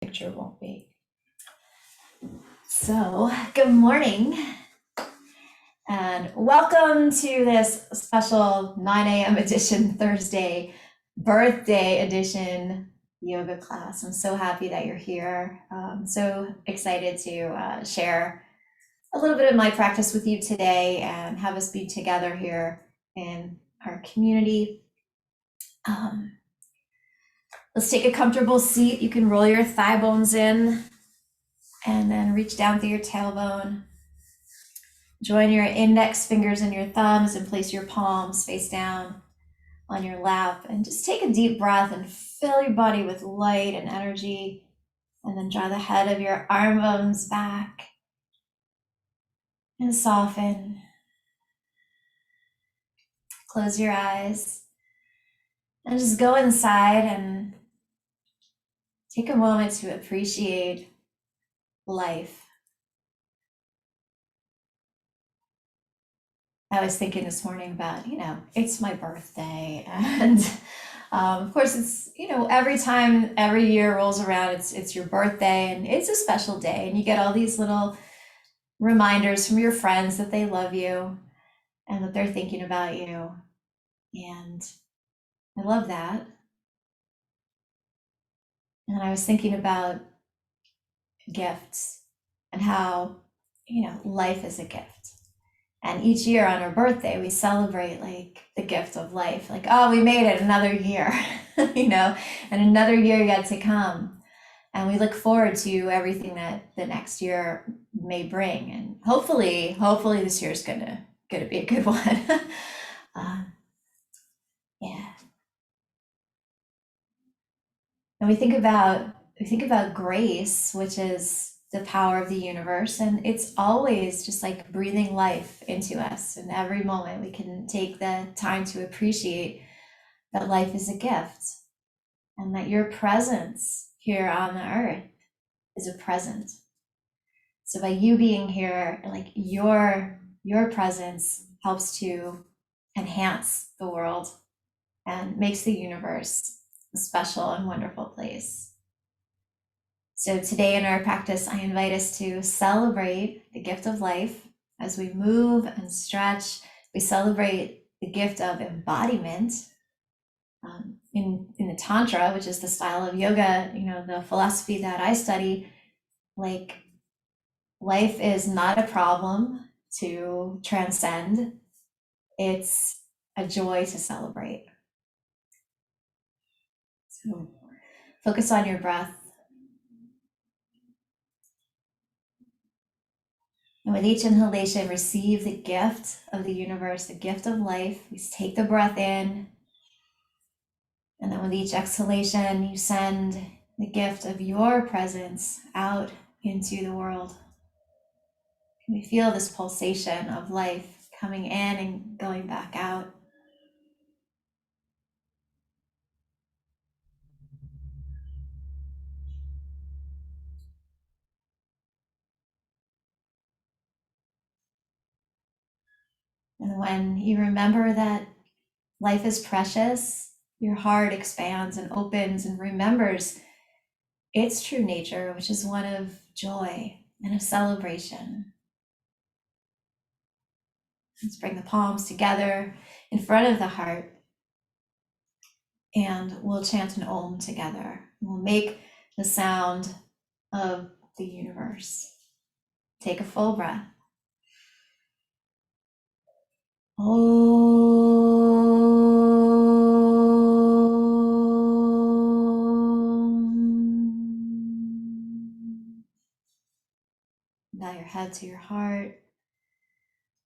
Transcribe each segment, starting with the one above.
Picture won't be. So, good morning and welcome to this special 9 a.m. edition, Thursday birthday edition yoga class. I'm so happy that you're here. So excited to share a little bit of my practice with you today and have us be together here in our community. Let's take a comfortable seat. You can roll your thigh bones in and then reach down through your tailbone. Join your index fingers and your thumbs and place your palms face down on your lap. And just take a deep breath and fill your body with light and energy. And then draw the head of your arm bones back and soften. Close your eyes and just go inside and take a moment to appreciate life. I was thinking this morning about, it's my birthday. And of course, it's, every year rolls around, it's your birthday and it's a special day. And you get all these little reminders from your friends that they love you and that they're thinking about you. And I love that. And I was thinking about gifts and how, life is a gift. And each year on our birthday, we celebrate like the gift of life. Like, oh, we made it another year, and another year yet to come. And we look forward to everything that the next year may bring. And hopefully this year is gonna be a good one. Yeah. And we think about grace, which is the power of the universe, and it's always just like breathing life into us. And every moment we can take the time to appreciate that life is a gift and that your presence here on the earth is a present. So by you being here, like your presence helps to enhance the world and makes the universe a special and wonderful place. So today in our practice, I invite us to celebrate the gift of life as we move and stretch. We celebrate the gift of embodiment. In the Tantra, which is the style of yoga, the philosophy that I study, like life is not a problem to transcend. It's a joy to celebrate. So focus on your breath. And with each inhalation, receive the gift of the universe, the gift of life. We take the breath in. And then with each exhalation, you send the gift of your presence out into the world. And we feel this pulsation of life coming in and going back out. And when you remember that life is precious, your heart expands and opens and remembers its true nature, which is one of joy and of celebration. Let's bring the palms together in front of the heart and we'll chant an Om together. We'll make the sound of the universe. Take a full breath. Bow your head to your heart.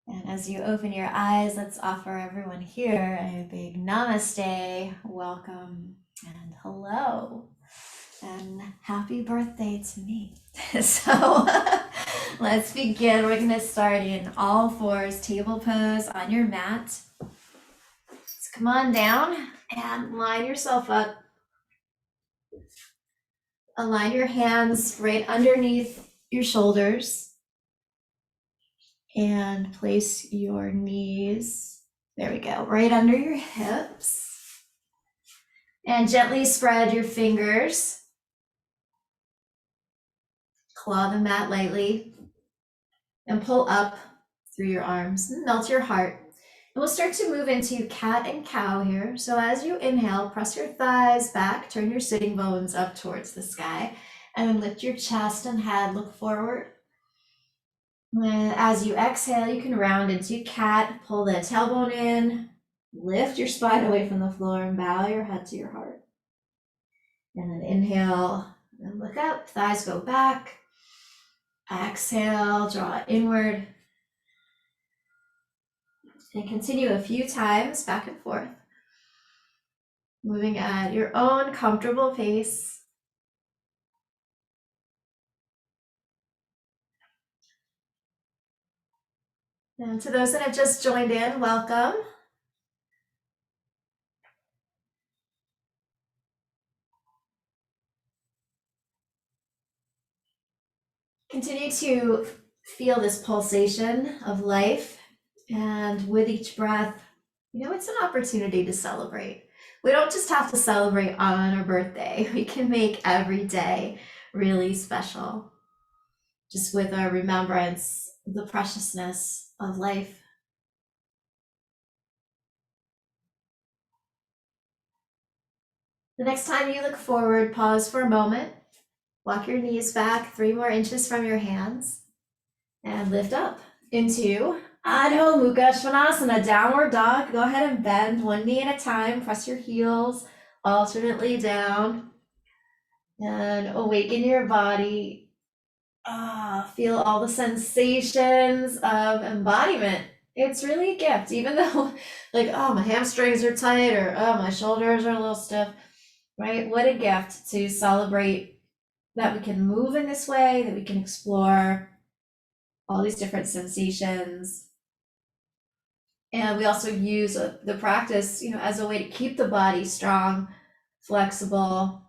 And as you open your eyes, let's offer everyone here a big namaste, welcome, and hello, and happy birthday to me. So let's begin. We're going to start in all fours, table pose on your mat. So come on down and line yourself up. Align your hands right underneath your shoulders. And place your knees, there we go, right under your hips. And gently spread your fingers Claw the mat lightly and pull up through your arms and melt your heart. And we'll start to move into cat and cow here. So as you inhale, press your thighs back, turn your sitting bones up towards the sky, and then lift your chest and head, look forward. And as you exhale, you can round into cat, pull the tailbone in, lift your spine away from the floor and bow your head to your heart. And then inhale and look up, thighs go back. Exhale, draw it inward. And continue a few times back and forth, moving at your own comfortable pace. And to those that have just joined in, welcome. Continue to feel this pulsation of life. And with each breath, it's an opportunity to celebrate. We don't just have to celebrate on our birthday. We can make every day really special, just with our remembrance of the preciousness of life. The next time you look forward, pause for a moment, walk your knees back 3 more inches from your hands, and lift up into Adho Mukha Svanasana, downward dog. Go ahead and bend one knee at a time, press your heels alternately down, and awaken your body. Feel all the sensations of embodiment. It's really a gift, even though my hamstrings are tight, or my shoulders are a little stiff, right? What a gift to celebrate that we can move in this way, that we can explore all these different sensations. And we also use the practice, as a way to keep the body strong, flexible,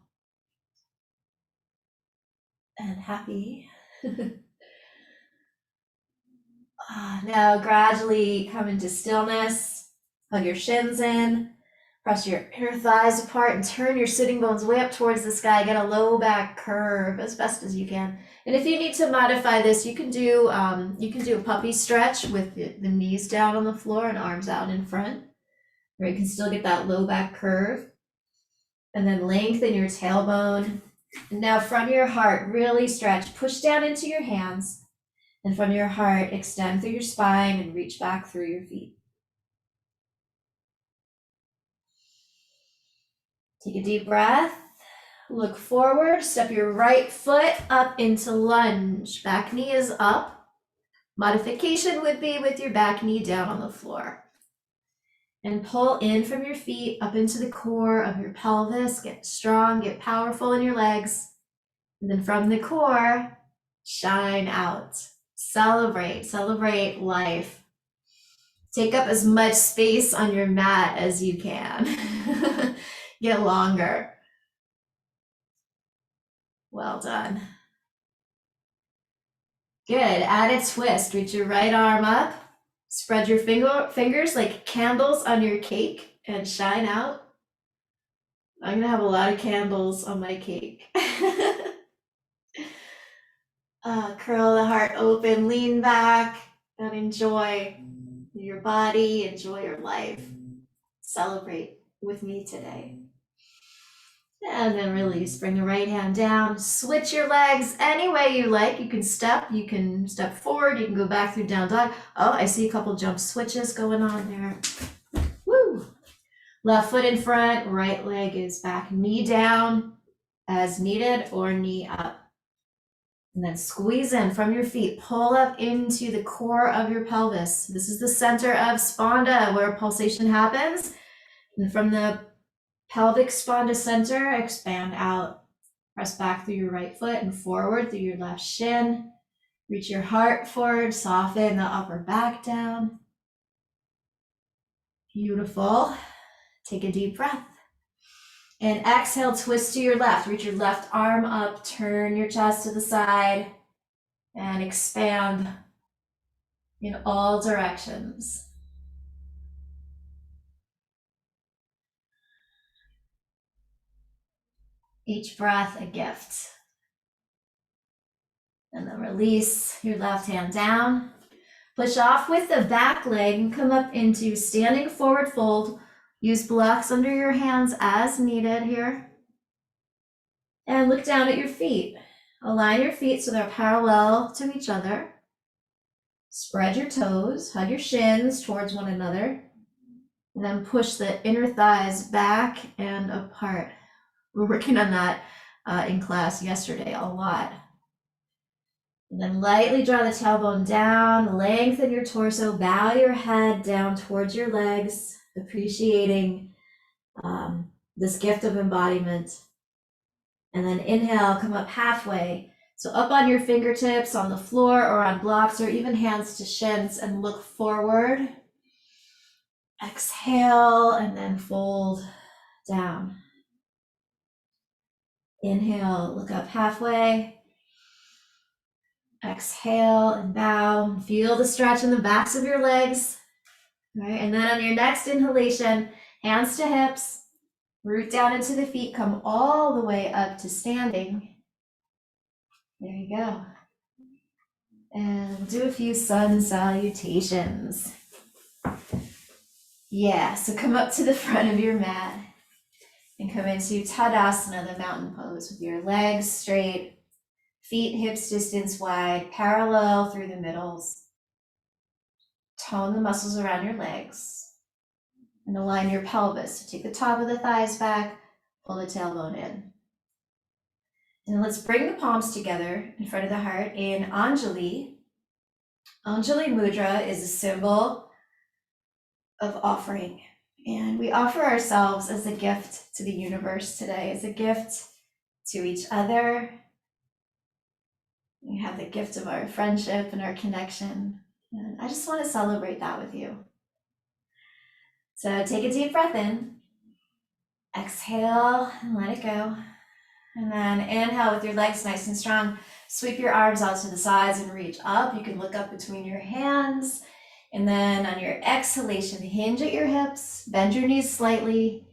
and happy. Now gradually come into stillness, hug your shins in, press your inner thighs apart, and turn your sitting bones way up towards the sky. Get a low back curve as best as you can. And if you need to modify this, you can do a puppy stretch with the knees down on the floor and arms out in front, where you can still get that low back curve. And then lengthen your tailbone. And now from your heart, really stretch, push down into your hands. And from your heart, extend through your spine and reach back through your feet. Take a deep breath. Look forward, step your right foot up into lunge. Back knee is up. Modification would be with your back knee down on the floor. And pull in from your feet up into the core of your pelvis. Get strong, get powerful in your legs. And then from the core, shine out. Celebrate life. Take up as much space on your mat as you can. Get longer. Well done. Good. Add a twist. Reach your right arm up. Spread your fingers like candles on your cake and shine out. I'm going to have a lot of candles on my cake. Curl the heart open, lean back, and enjoy your body, enjoy your life. Celebrate with me today. And then release. Bring the right hand down. Switch your legs any way you like. You can step forward. You can go back through down dog. Oh, I see a couple jump switches going on there. Woo! Left foot in front, right leg is back. Knee down as needed or knee up. And then squeeze in from your feet. Pull up into the core of your pelvis. This is the center of Spanda where pulsation happens. And from the pelvic Spanda center, expand out. Press back through your right foot and forward through your left shin. Reach your heart forward, soften the upper back down. Beautiful. Take a deep breath. And exhale, twist to your left. Reach your left arm up, turn your chest to the side, and expand in all directions. Each breath a gift. And then release your left hand down. Push off with the back leg and come up into standing forward fold. Use blocks under your hands as needed here. And look down at your feet. Align your feet so they're parallel to each other. Spread your toes, hug your shins towards one another. And then push the inner thighs back and apart. We're working on that in class yesterday a lot. And then lightly draw the tailbone down, lengthen your torso, bow your head down towards your legs, appreciating this gift of embodiment. And then inhale, come up halfway. So up on your fingertips, on the floor or on blocks, or even hands to shins, and look forward. Exhale, and then fold down. Inhale, look up halfway. Exhale and bow. Feel the stretch in the backs of your legs. All right, and then on your next inhalation, hands to hips, root down into the feet, come all the way up to standing. There you go. And do a few sun salutations. Yeah, so come up to the front of your mat and come into Tadasana, the mountain pose, with your legs straight, feet hips distance wide, parallel through the middles. Tone the muscles around your legs and align your pelvis. So take the top of the thighs back, pull the tailbone in. And let's bring the palms together in front of the heart in Anjali. Anjali Mudra is a symbol of offering. And we offer ourselves as a gift to the universe today, as a gift to each other. We have the gift of our friendship and our connection. And I just want to celebrate that with you. So take a deep breath in. Exhale and let it go. And then inhale with your legs nice and strong. Sweep your arms out to the sides and reach up. You can look up between your hands. And then on your exhalation, hinge at your hips, bend your knees slightly,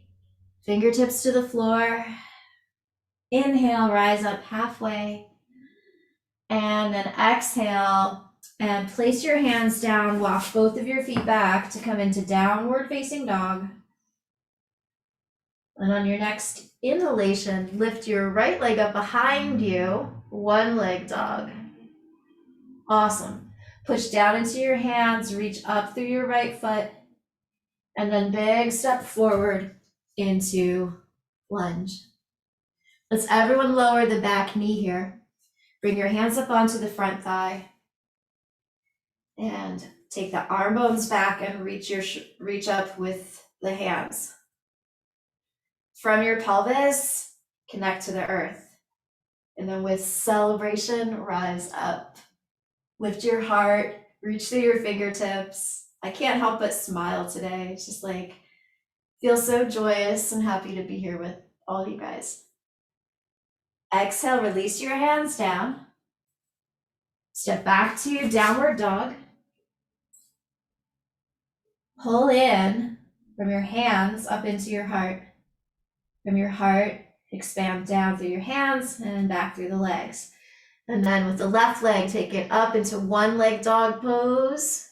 fingertips to the floor. Inhale, rise up halfway. And then exhale and place your hands down, walk both of your feet back to come into downward facing dog. And on your next inhalation, lift your right leg up behind you, one leg dog. Awesome. Push down into your hands, reach up through your right foot, and then big step forward into lunge. Let's everyone lower the back knee here. Bring your hands up onto the front thigh and take the arm bones back and reach up with the hands. From your pelvis, connect to the earth. And then with celebration, rise up. Lift your heart, reach through your fingertips. I can't help but smile today. It's just like, feel so joyous and happy to be here with all you guys. Exhale, release your hands down. Step back to downward dog. Pull in from your hands up into your heart. From your heart, expand down through your hands and back through the legs. And then with the left leg, take it up into one leg dog pose.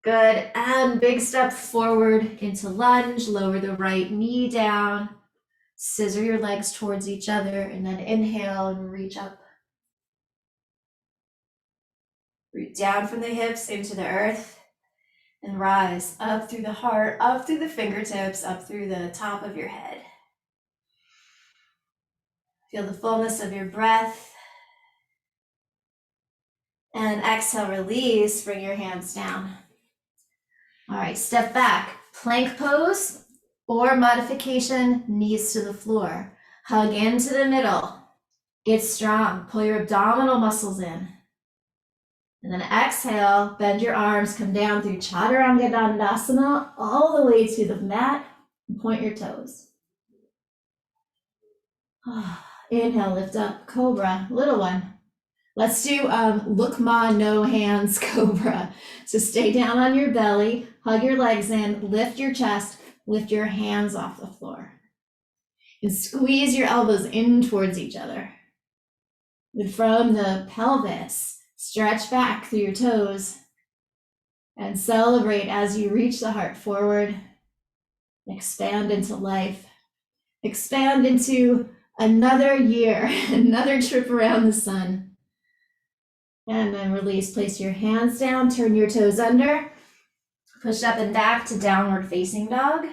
Good, and big step forward into lunge. Lower the right knee down. Scissor your legs towards each other and then inhale and reach up. Root down from the hips into the earth and rise up through the heart, up through the fingertips, up through the top of your head. Feel the fullness of your breath. And exhale, release, bring your hands down. All right, step back, plank pose or modification, knees to the floor. Hug into the middle, get strong, pull your abdominal muscles in. And then exhale, bend your arms, come down through Chaturanga Dandasana, all the way to the mat, and point your toes. Inhale, lift up, cobra, little one. Let's do Lukma, no hands, cobra. So stay down on your belly, hug your legs in, lift your chest, lift your hands off the floor. And squeeze your elbows in towards each other. And from the pelvis, stretch back through your toes and celebrate as you reach the heart forward. Expand into life. Expand into another year, another trip around the sun. And then release. Place your hands down, turn your toes under, push up and back to downward facing dog.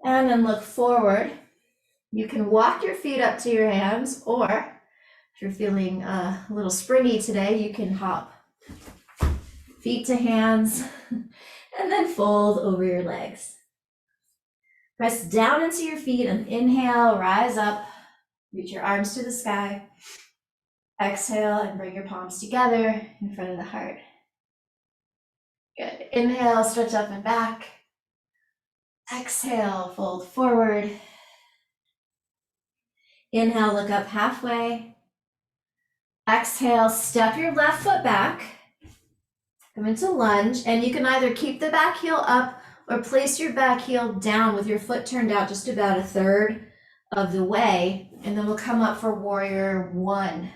And then look forward. You can walk your feet up to your hands, or if you're feeling a little springy today, you can hop feet to hands and then fold over your legs. Press down into your feet and inhale, rise up, reach your arms to the sky. Exhale and bring your palms together in front of the heart. Good. Inhale, stretch up and back. Exhale, fold forward. Inhale, look up halfway. Exhale, step your left foot back. Come into lunge, and you can either keep the back heel up or place your back heel down with your foot turned out just about a third of the way, and then we'll come up for warrior one.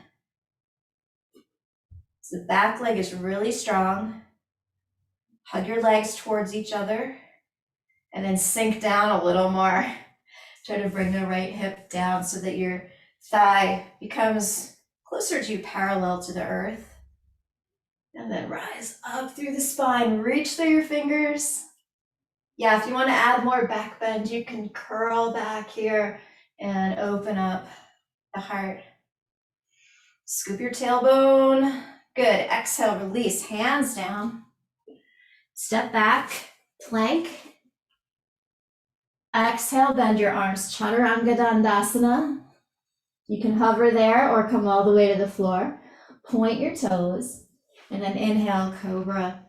So the back leg is really strong. Hug your legs towards each other, and then sink down a little more. Try to bring the right hip down so that your thigh becomes closer to you, parallel to the earth. And then rise up through the spine, reach through your fingers. Yeah, if you want to add more back bend, you can curl back here and open up the heart. Scoop your tailbone. Good. Exhale, release, hands down. Step back, plank. Exhale, bend your arms, Chaturanga Tadasana. You can hover there or come all the way to the floor. Point your toes, and then inhale, cobra.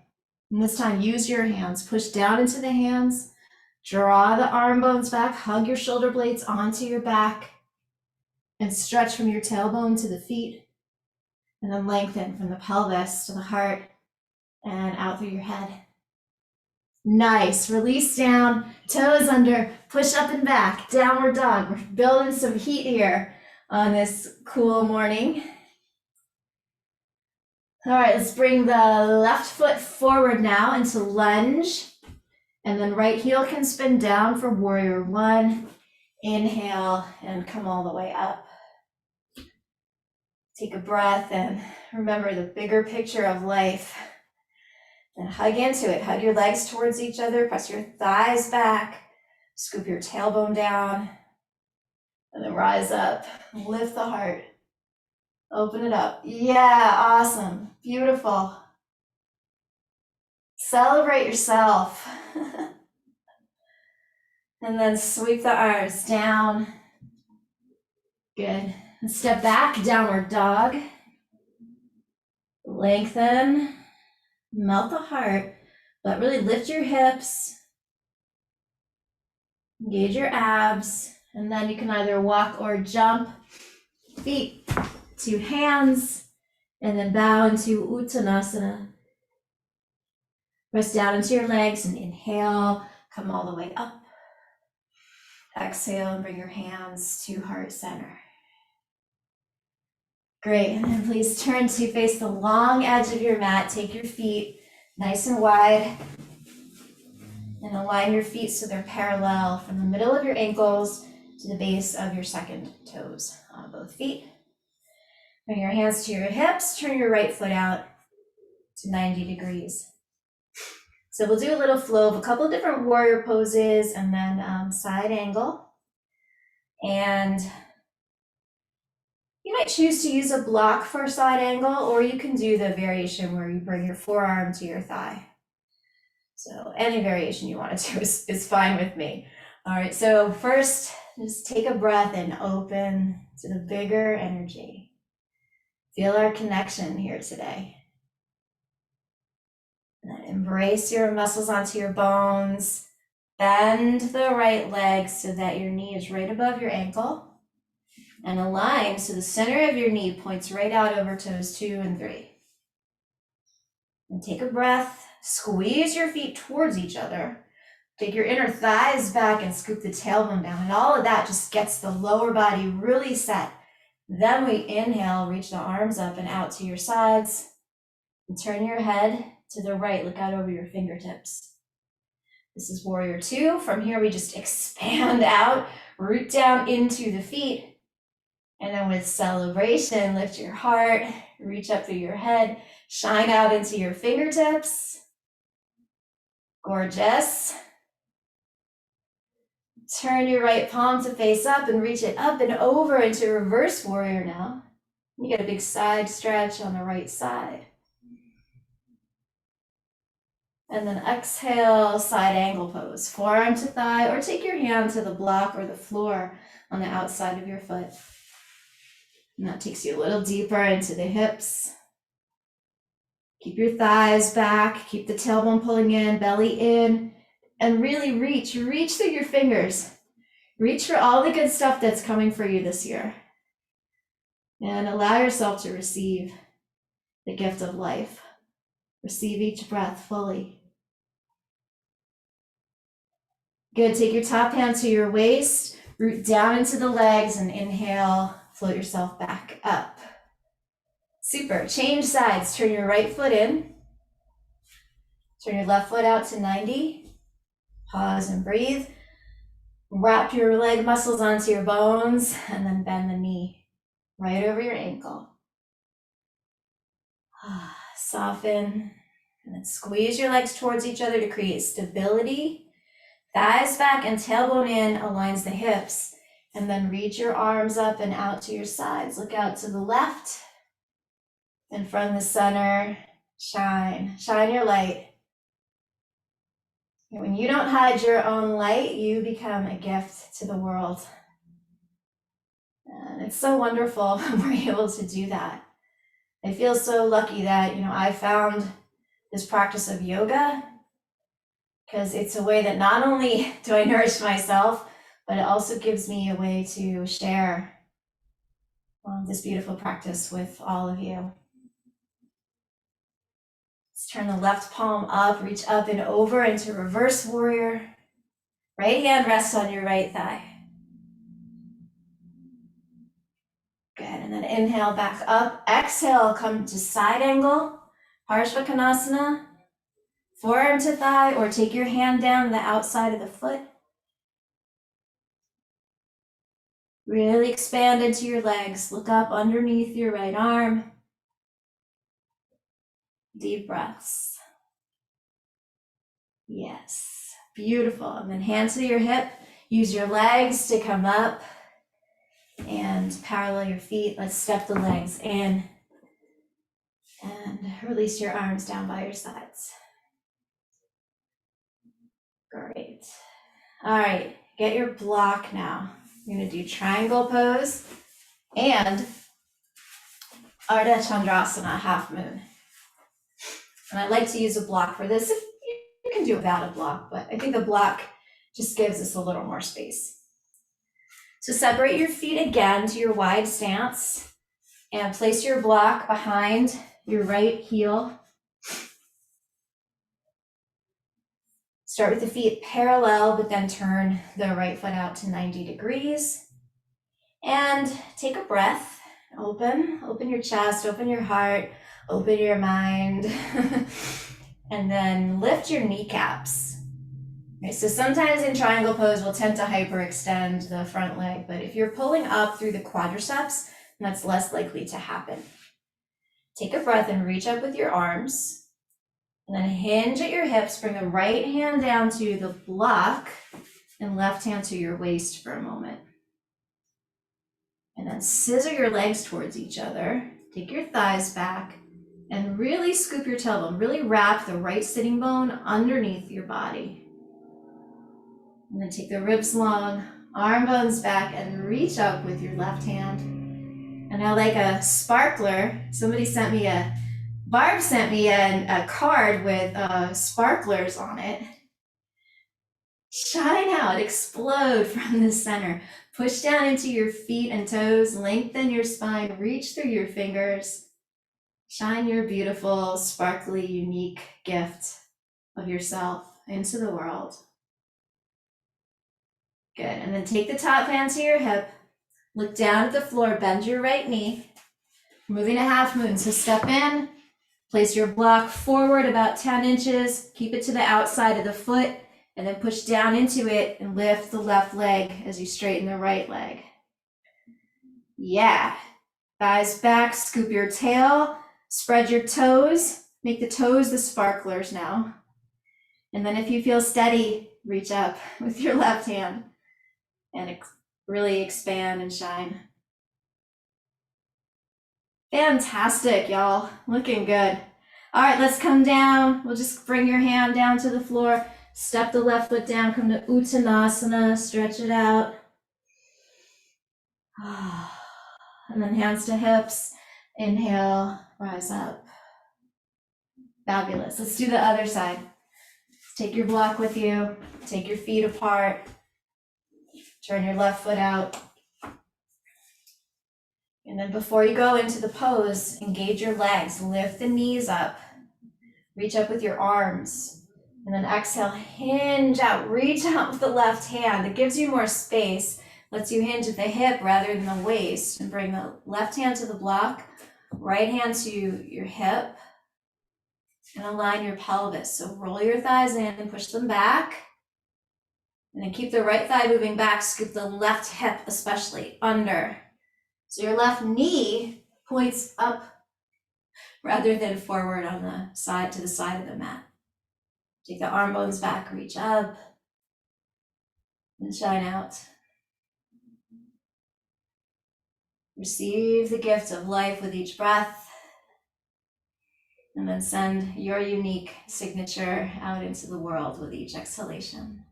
And this time, use your hands. Push down into the hands. Draw the arm bones back. Hug your shoulder blades onto your back. And stretch from your tailbone to the feet. And then lengthen from the pelvis to the heart and out through your head. Nice. Release down, toes under, push up and back, downward dog. We're building some heat here on this cool morning. All right, let's bring the left foot forward now into lunge. And then right heel can spin down for warrior one. Inhale and come all the way up. Take a breath and remember the bigger picture of life. And hug into it. Hug your legs towards each other. Press your thighs back. Scoop your tailbone down. And then rise up. Lift the heart. Open it up. Yeah, awesome. Beautiful. Celebrate yourself. And then sweep the arms down. Good. And step back, downward dog. Lengthen. Melt the heart, but really lift your hips. Engage your abs. And then you can either walk or jump. Feet to hands. And then bow into Uttanasana. Press down into your legs and inhale. Come all the way up. Exhale and bring your hands to heart center. Great, and then please turn to face the long edge of your mat. Take your feet nice and wide and align your feet so they're parallel from the middle of your ankles to the base of your second toes on both feet. Bring your hands to your hips, turn your right foot out to 90 degrees. So we'll do a little flow of a couple of different warrior poses and then side angle. And you might choose to use a block for a side angle, or you can do the variation where you bring your forearm to your thigh. So any variation you want to do is fine with me. All right, so first, just take a breath and open to the bigger energy. Feel our connection here today. And then embrace your muscles onto your bones. Bend the right leg so that your knee is right above your ankle. And align so the center of your knee points right out over toes 2 and 3. And take a breath, squeeze your feet towards each other. Take your inner thighs back and scoop the tailbone down. And all of that just gets the lower body really set Then we inhale, reach the arms up and out to your sides. And turn your head to the right, look out over your fingertips. This is warrior two. From here, we just expand out, root down into the feet. And then with celebration, lift your heart, reach up through your head, shine out into your fingertips. Gorgeous. Turn your right palm to face up and reach it up and over into reverse warrior now. You get a big side stretch on the right side. And then exhale, side angle pose. Forearm to thigh, or take your hand to the block or the floor on the outside of your foot. And that takes you a little deeper into the hips. Keep your thighs back, keep the tailbone pulling in, belly in, and really reach through your fingers. Reach for all the good stuff that's coming for you this year. And allow yourself to receive the gift of life. Receive each breath fully. Good, take your top hand to your waist, root down into the legs, and inhale, float yourself back up. Super, change sides, turn your right foot in, turn your left foot out to 90, pause and breathe. Wrap your leg muscles onto your bones, and then bend the knee right over your ankle. Soften, and then squeeze your legs towards each other to create stability. Thighs back and tailbone in aligns the hips, and then reach your arms up and out to your sides. Look out to the left, and from the center, shine your light. And when you don't hide your own light, you become a gift to the world. And it's so wonderful when we're able to do that. I feel so lucky that, I found this practice of yoga, because it's a way that not only do I nourish myself, but it also gives me a way to share this beautiful practice with all of you. Let's turn the left palm up, reach up and over into reverse warrior. Right hand rests on your right thigh. Good, and then inhale back up. Exhale, come to side angle, Parshvakonasana. Forearm to thigh, or take your hand down the outside of the foot. Really expand into your legs. Look up underneath your right arm. Deep breaths. Yes, beautiful. And then hands to your hip. Use your legs to come up and parallel your feet. Let's step the legs in and release your arms down by your sides. Great. All right, get your block now. You're gonna do triangle pose and Arda Chandrasana, half moon. And I like to use a block for this. You can do without a block, but I think a block just gives us a little more space. So separate your feet again to your wide stance and place your block behind your right heel. Start with the feet parallel, but then turn the right foot out to 90 degrees. And take a breath. Open your chest, open your heart, open your mind. And then lift your kneecaps. Okay, so sometimes in triangle pose, we'll tend to hyperextend the front leg, but if you're pulling up through the quadriceps, that's less likely to happen. Take a breath and reach up with your arms. And then hinge at your hips, bring the right hand down to the block and left hand to your waist for a moment. And then scissor your legs towards each other. Take your thighs back and really scoop your tailbone. Really wrap the right sitting bone underneath your body. And then take the ribs long, arm bones back, and reach up with your left hand. And now, like a sparkler, Barb sent me a card with sparklers on it. Shine out, explode from the center. Push down into your feet and toes, lengthen your spine, reach through your fingers. Shine your beautiful, sparkly, unique gift of yourself into the world. Good, and then take the top hand to your hip, Look down at the floor, bend your right knee. Moving a half moon, so step in, place your block forward about 10 inches, keep it to the outside of the foot, and then push down into it and lift the left leg as you straighten the right leg. Yeah. Thighs back, scoop your tail, spread your toes, make the toes the sparklers now. And then if you feel steady, reach up with your left hand and really expand and shine. Fantastic, y'all. Looking good. All right, let's come down. We'll just bring your hand down to the floor. Step the left foot down, come to Uttanasana, stretch it out. And then hands to hips. Inhale, rise up. Fabulous. Let's do the other side. Take your block with you. Take your feet apart. Turn your left foot out. And then before you go into the pose, engage your legs. Lift the knees up. Reach up with your arms. And then exhale, hinge out. Reach out with the left hand. It gives you more space. Lets you hinge at the hip rather than the waist. And bring the left hand to the block. Right hand to your hip. And align your pelvis. So roll your thighs in and push them back. And then keep the right thigh moving back. Scoop the left hip especially under. So your left knee points up rather than forward on the side to the side of the mat. Take the arm bones back, reach up, and shine out. Receive the gift of life with each breath, and then send your unique signature out into the world with each exhalation.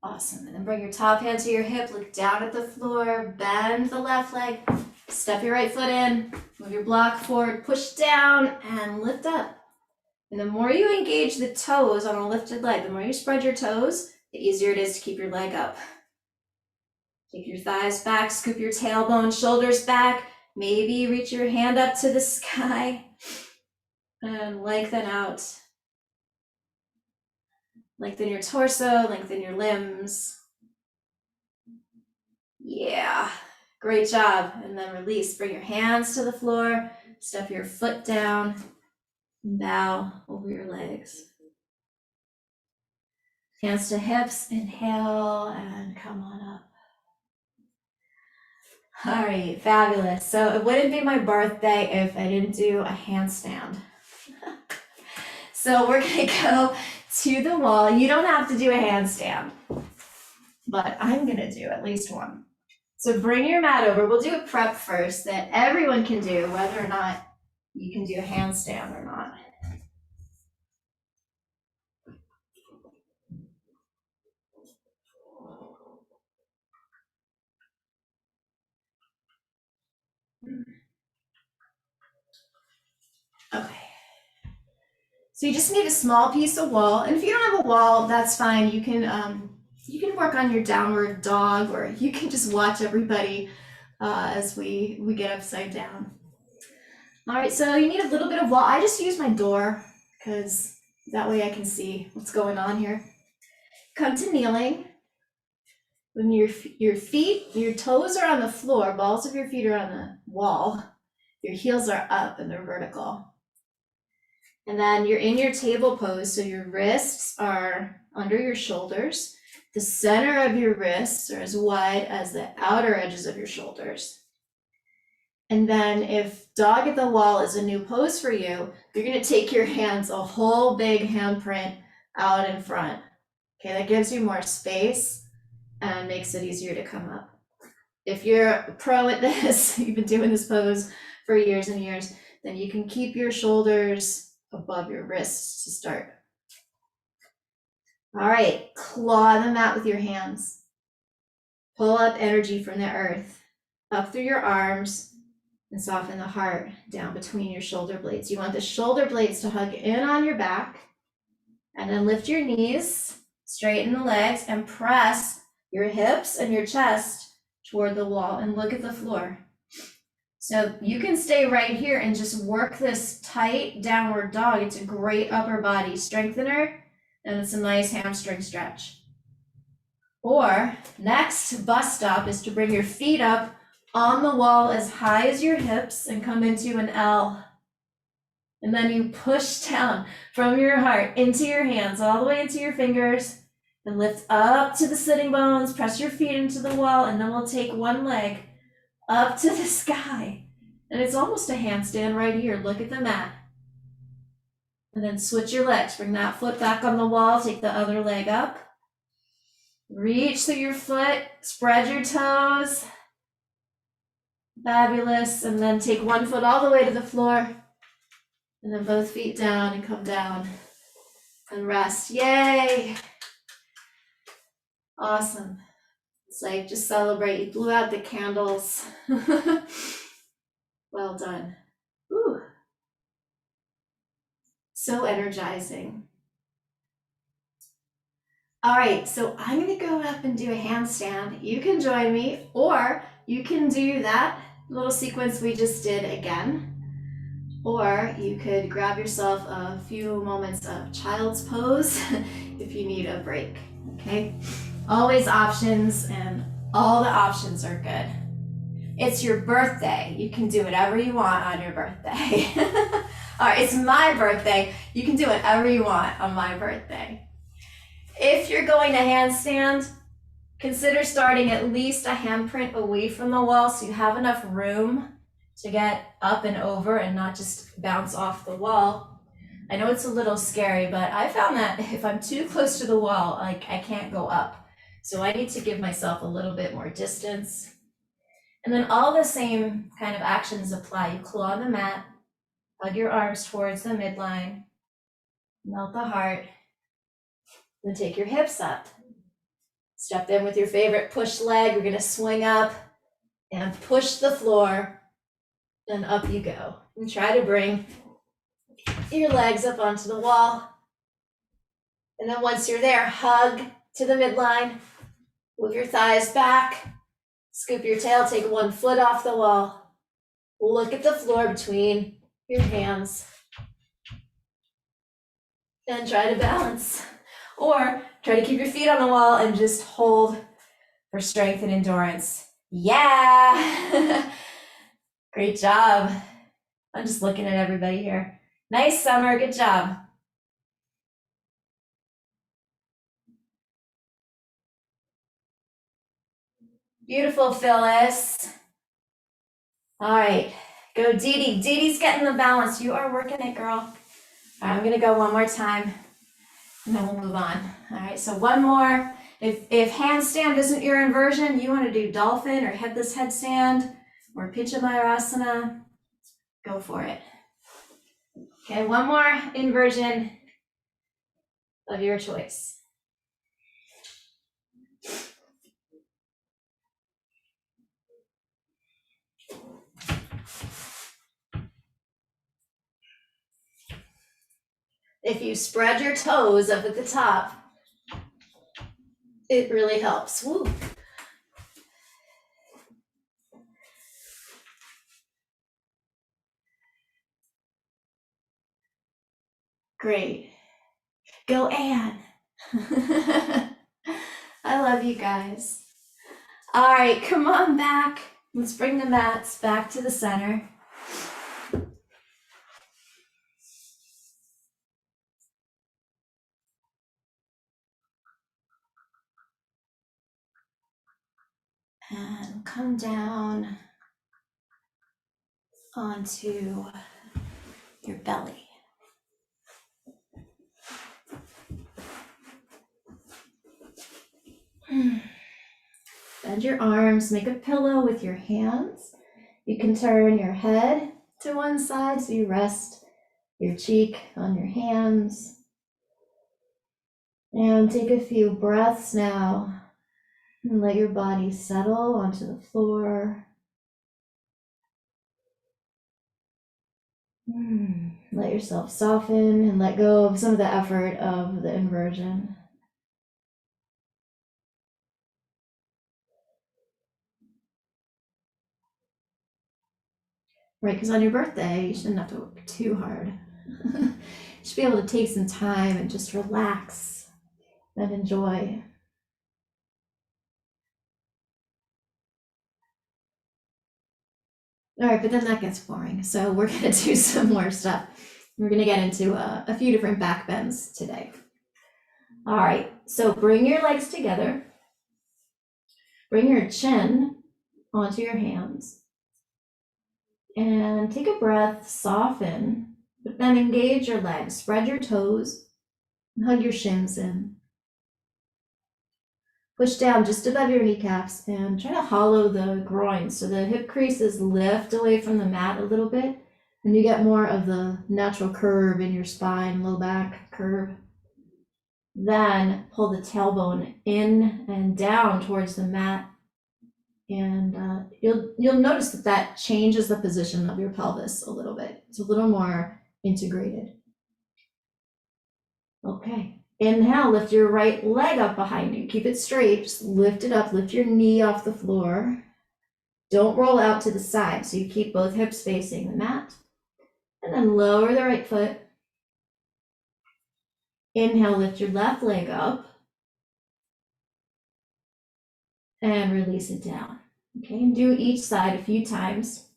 Awesome. And then bring your top hand to your hip, look down at the floor, bend the left leg, step your right foot in, move your block forward, push down, and lift up. And the more you engage the toes on a lifted leg, the more you spread your toes, the easier it is to keep your leg up. Take your thighs back, scoop your tailbone, shoulders back, maybe reach your hand up to the sky, and lengthen out. Lengthen your torso, lengthen your limbs. Yeah, great job. And then release. Bring your hands to the floor, step your foot down, and bow over your legs. Hands to hips, inhale, and come on up. All right, fabulous. So it wouldn't be my birthday if I didn't do a handstand. So we're gonna go to the wall. You don't have to do a handstand, but I'm gonna do at least one. So bring your mat over. We'll do a prep first that everyone can do, whether or not you can do a handstand or not. Okay. So you just need a small piece of wall, and if you don't have a wall, that's fine. You can work on your downward dog, or you can just watch everybody as we get upside down. All right, so you need a little bit of wall. I just use my door because that way I can see what's going on here. Come to kneeling. When your feet, your toes are on the floor, balls of your feet are on the wall. Your heels are up and they're vertical. And then you're in your table pose, so your wrists are under your shoulders. The center of your wrists are as wide as the outer edges of your shoulders. And then if dog at the wall is a new pose for you, you're gonna take your hands, a whole big handprint out in front. Okay, that gives you more space and makes it easier to come up. If you're a pro at this, you've been doing this pose for years and years, then you can keep your shoulders above your wrists to start. All right, claw the mat with your hands. Pull up energy from the earth, up through your arms, and soften the heart down between your shoulder blades. You want the shoulder blades to hug in on your back, and then lift your knees, straighten the legs, and press your hips and your chest toward the wall and look at the floor. So you can stay right here and just work this tight downward dog. It's a great upper body strengthener, and it's a nice hamstring stretch. Or next bus stop is to bring your feet up on the wall as high as your hips and come into an L. And then you push down from your heart into your hands, all the way into your fingers, and lift up to the sitting bones, press your feet into the wall, and then we'll take one leg up to the sky. And it's almost a handstand right here. Look at the mat. And then switch your legs. Bring that foot back on the wall, take the other leg up. Reach through your foot, spread your toes. Fabulous. And then take one foot all the way to the floor. And then both feet down and come down and rest. Yay. Awesome. It's like, just celebrate. You blew out the candles. Well done. Ooh. So energizing. All right, so I'm gonna go up and do a handstand. You can join me, or you can do that little sequence we just did again. Or you could grab yourself a few moments of child's pose if you need a break, okay? Always options, and all the options are good. It's your birthday. You can do whatever you want on your birthday. All right, it's my birthday. You can do whatever you want on my birthday. If you're going to handstand, consider starting at least a handprint away from the wall so you have enough room to get up and over and not just bounce off the wall. I know it's a little scary, but I found that if I'm too close to the wall, like, I can't go up. So I need to give myself a little bit more distance. And then all the same kind of actions apply. You claw on the mat, hug your arms towards the midline, melt the heart, then take your hips up. Step in with your favorite push leg. We're gonna swing up and push the floor, and up you go. And try to bring your legs up onto the wall. And then once you're there, hug to the midline, move your thighs back, scoop your tail, take one foot off the wall. Look at the floor between your hands. And try to balance. Or try to keep your feet on the wall and just hold for strength and endurance. Yeah! Great job. I'm just looking at everybody here. Nice, Summer, good job. Beautiful, Phyllis. All right, go Dee Dee. Dee Dee's getting the balance. You are working it, girl. All right, I'm gonna go one more time, and then we'll move on. All right, so one more. If handstand isn't your inversion, you wanna do dolphin or headless headstand or Picchamayurasana, go for it. Okay, one more inversion of your choice. If you spread your toes up at the top, it really helps. Woo. Great. Go, Anne. I love you guys. All right, come on back. Let's bring the mats back to the center. And come down onto your belly. Bend your arms, make a pillow with your hands. You can turn your head to one side so you rest your cheek on your hands. And take a few breaths now and let your body settle onto the floor. Let yourself soften and let go of some of the effort of the inversion. right? Because on your birthday, you shouldn't have to work too hard. You should be able to take some time and just relax and enjoy. All right, but then that gets boring. So we're gonna do some more stuff. We're gonna get into a few different back bends today. All right, so bring your legs together. Bring your chin onto your hands. And take a breath, soften, but then engage your legs. Spread your toes and hug your shins in. Push down just above your kneecaps and try to hollow the groin so the hip creases lift away from the mat a little bit and you get more of the natural curve in your spine, low back curve. Then pull the tailbone in and down towards the mat, and you'll notice that changes the position of your pelvis a little bit. It's a little more integrated. Okay. Inhale, lift your right leg up behind you. Keep it straight, just lift it up, lift your knee off the floor. Don't roll out to the side, so you keep both hips facing the mat. And then lower the right foot. Inhale, lift your left leg up. And release it down. Okay, and do each side a few times.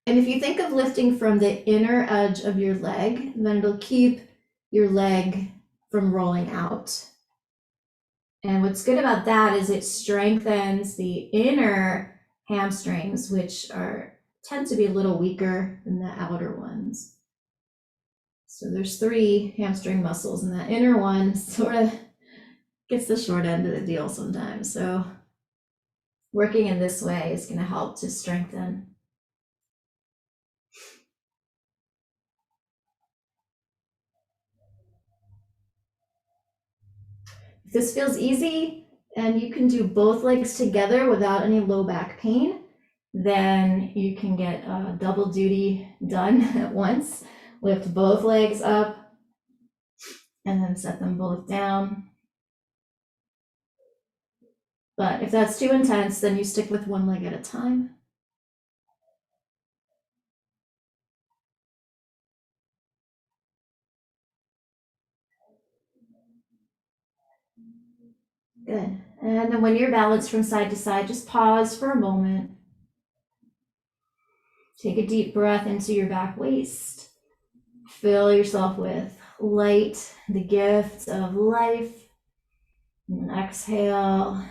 And if you think of lifting from the inner edge of your leg, then it'll keep your leg from rolling out. And what's good about that is it strengthens the inner hamstrings, which tend to be a little weaker than the outer ones. So there's 3 hamstring muscles, and that inner one sort of gets the short end of the deal sometimes. So working in this way is going to help to strengthen. If this feels easy and you can do both legs together without any low back pain, then you can get double duty done at once. Lift both legs up and then set them both down. But if that's too intense, then you stick with one leg at a time. Good. And then when you're balanced from side to side, just pause for a moment. Take a deep breath into your back waist. Fill yourself with light, the gift of life. And exhale.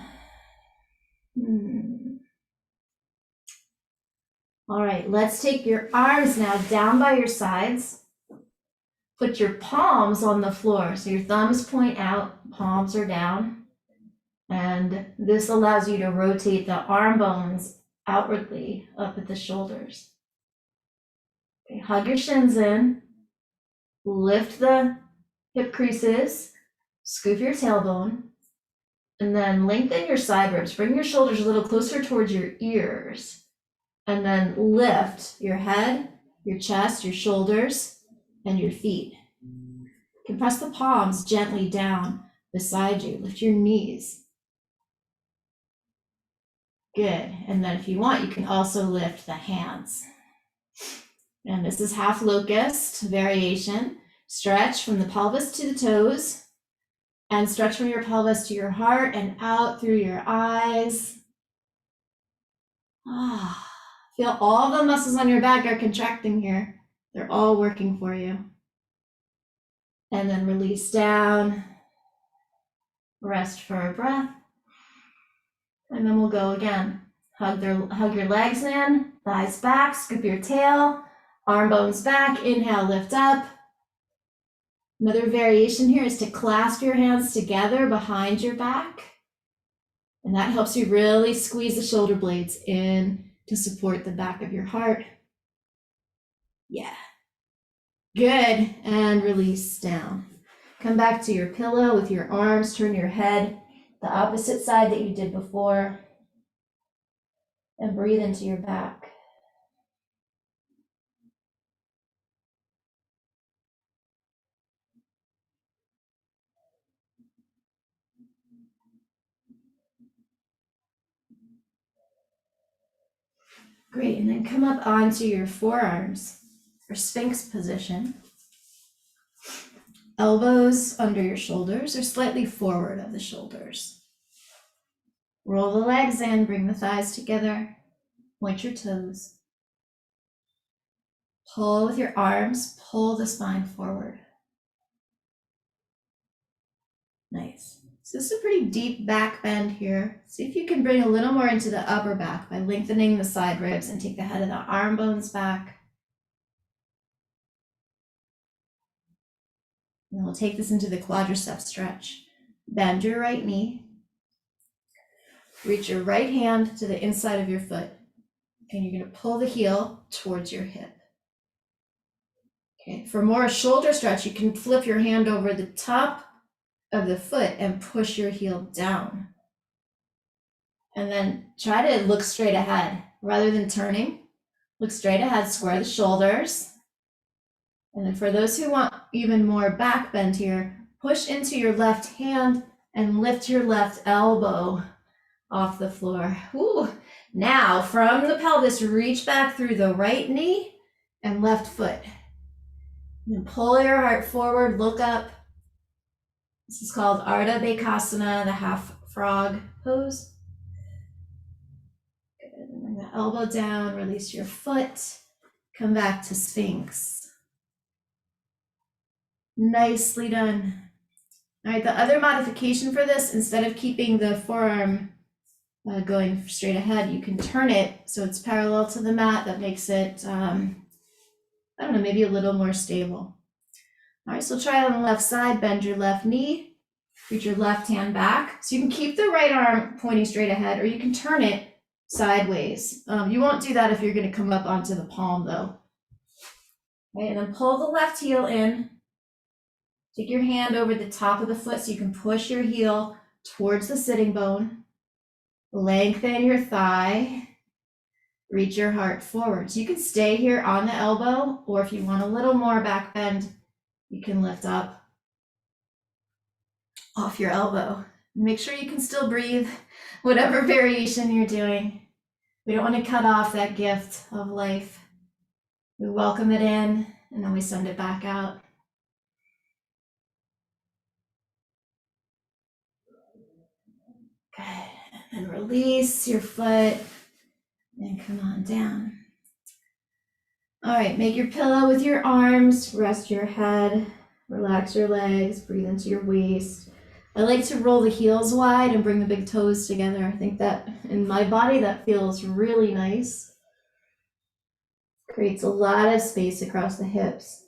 All right, let's take your arms now down by your sides. Put your palms on the floor. So your thumbs point out, palms are down. And this allows you to rotate the arm bones outwardly up at the shoulders. Okay, hug your shins in. Lift the hip creases. Scoop your tailbone. And then lengthen your side ribs. Bring your shoulders a little closer towards your ears. And then lift your head, your chest, your shoulders, and your feet. You can press the palms gently down beside you. Lift your knees. Good. And then if you want, you can also lift the hands. And this is half locust variation. Stretch from the pelvis to the toes. And stretch from your pelvis to your heart and out through your eyes. Feel all the muscles on your back are contracting here. They're all working for you. And then release down. Rest for a breath. And then we'll go again. Hug your legs in, thighs back, scoop your tail, arm bones back. Inhale, lift up. Another variation here is to clasp your hands together behind your back. And that helps you really squeeze the shoulder blades in to support the back of your heart. Yeah. Good. And release down. Come back to your pillow with your arms. Turn your head the opposite side that you did before. And breathe into your back. Great, and then come up onto your forearms for Sphinx position. Elbows under your shoulders or slightly forward of the shoulders. Roll the legs in, bring the thighs together, point your toes. Pull with your arms, pull the spine forward. Nice. So this is a pretty deep back bend here. See if you can bring a little more into the upper back by lengthening the side ribs and take the head of the arm bones back. And we'll take this into the quadriceps stretch. Bend your right knee. Reach your right hand to the inside of your foot. And you're going to pull the heel towards your hip. Okay, for more shoulder stretch, you can flip your hand over the top of the foot and push your heel down. And then try to look straight ahead rather than turning. Look straight ahead, square the shoulders. And then for those who want even more back bend here, push into your left hand and lift your left elbow off the floor. Ooh. Now from the pelvis, reach back through the right knee and left foot. And then pull your heart forward, look up. This is called Arda, the half frog pose. Good. And bring the elbow down, release your foot, come back to Sphinx. Nicely done. All right, the other modification for this, instead of keeping the forearm going straight ahead, you can turn it so it's parallel to the mat. That makes it, I don't know, maybe a little more stable. All right, so try on the left side, bend your left knee, reach your left hand back. So you can keep the right arm pointing straight ahead, or you can turn it sideways. You won't do that if you're gonna come up onto the palm though. Okay, and then pull the left heel in. Take your hand over the top of the foot so you can push your heel towards the sitting bone. Lengthen your thigh. Reach your heart forward. So you can stay here on the elbow, or if you want a little more back bend, you can lift up off your elbow. Make sure you can still breathe, whatever variation you're doing. We don't want to cut off that gift of life. We welcome it in, and then we send it back out. Good. And release your foot and come on down. All right, make your pillow with your arms, rest your head, relax your legs, breathe into your waist. I like to roll the heels wide and bring the big toes together. I think that in my body, that feels really nice. Creates a lot of space across the hips.